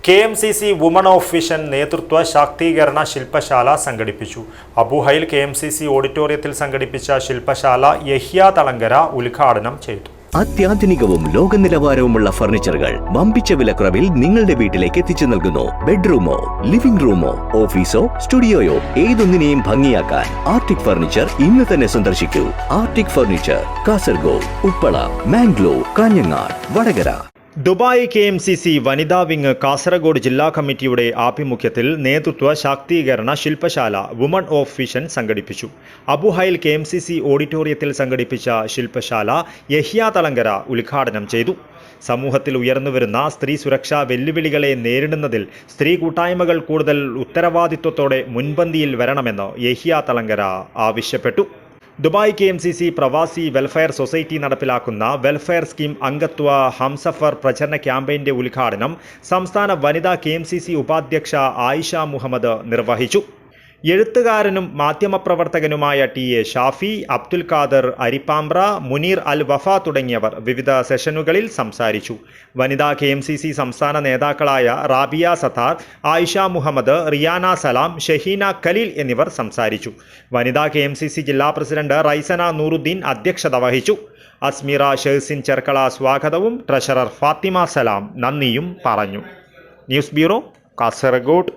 KMCC woman of vision നേതൃത്വ ശാക്തീകരണ ശില്പശാല സംഘടിപ്പിച്ചു. അബുഹൈൽ KMCC ഓഡിറ്റോറിയത്തിൽ സംഘടിപ്പിച്ച ശില്പശാല യഹ്യ തളങ്കര ഉദ്ഘാടനം ചെയ്തു. അത്യാധുനികവും ലോക നിലവാരവുമുള്ള ഫർണിച്ചറുകൾ വമ്പിച്ച വിലക്കുറവിൽ നിങ്ങളുടെ വീട്ടിലേക്ക് എത്തിച്ചു നൽകുന്നു. ബെഡ്റൂമോ, ലിവിംഗ് റൂമോ, ഓഫീസോ, സ്റ്റുഡിയോയോ ഏതൊന്നിനെയും ഭംഗിയാക്കാൻ ആർട്ടിക് ഫർണിച്ചർ ഇന്ന് തന്നെ സന്ദർശിക്കൂ. Arctic furniture, Kasaragod, Uppala, Mangalore, Kanhangad, Vadakara. Dubai KMCC വനിതാ വിങ് കാസർഗോഡ് ജില്ലാ കമ്മിറ്റിയുടെ ആഭിമുഖ്യത്തിൽ നേതൃത്വ ശാക്തീകരണ ശില്പശാല വുമൺ ഓഫ് വിഷൻ സംഘടിപ്പിച്ചു. അബുഹൈൽ KMCC ഓഡിറ്റോറിയത്തിൽ സംഘടിപ്പിച്ച ശില്പശാല യഹ്യ തളങ്കര ഉദ്ഘാടനം ചെയ്തു. സമൂഹത്തിൽ ഉയർന്നുവരുന്ന സ്ത്രീ സുരക്ഷാ വെല്ലുവിളികളെ നേരിടുന്നതിൽ സ്ത്രീ കൂട്ടായ്മകൾ കൂടുതൽ ഉത്തരവാദിത്വത്തോടെ മുൻപന്തിയിൽ വരണമെന്ന് യഹ്യ തളങ്കര ആവശ്യപ്പെട്ടു. ദുബായ് KMCC പ്രവാസി വെൽഫെയർ സൊസൈറ്റി നടപ്പിലാക്കുന്ന വെൽഫെയർ സ്കീം അംഗത്വ ഹംസഫർ പ്രചരണ ക്യാമ്പയിന്റെ ഉദ്ഘാടനം സംസ്ഥാന വനിതാ KMCC ഉപാധ്യക്ഷ ആയിഷ മുഹമ്മദ് നിർവഹിച്ചു. എഴുത്തുകാരനും മാധ്യമപ്രവർത്തകനുമായ TA ഷാഫി, അബ്ദുൽ ഖാദർ അരിപ്പാമ്പ്ര, മുനീർ അൽ വഫ തുടങ്ങിയവർ വിവിധ സെഷനുകളിൽ സംസാരിച്ചു. വനിതാ KMCC സംസ്ഥാന നേതാക്കളായ റാബിയ സത്താർ, ആയിഷ മുഹമ്മദ്, റിയാന സലാം, ഷഹീന ഖലീൽ എന്നിവർ സംസാരിച്ചു. വനിതാ KMCC ജില്ലാ പ്രസിഡന്റ് റൈസന നൂറുദ്ദീൻ അധ്യക്ഷത വഹിച്ചു. അസ്മിറ ഷെഹ്സിൻ ചെർക്കള സ്വാഗതവും ട്രഷറർ ഫാത്തിമ സലാം നന്ദിയും പറഞ്ഞു. News bureau, Kasaragod.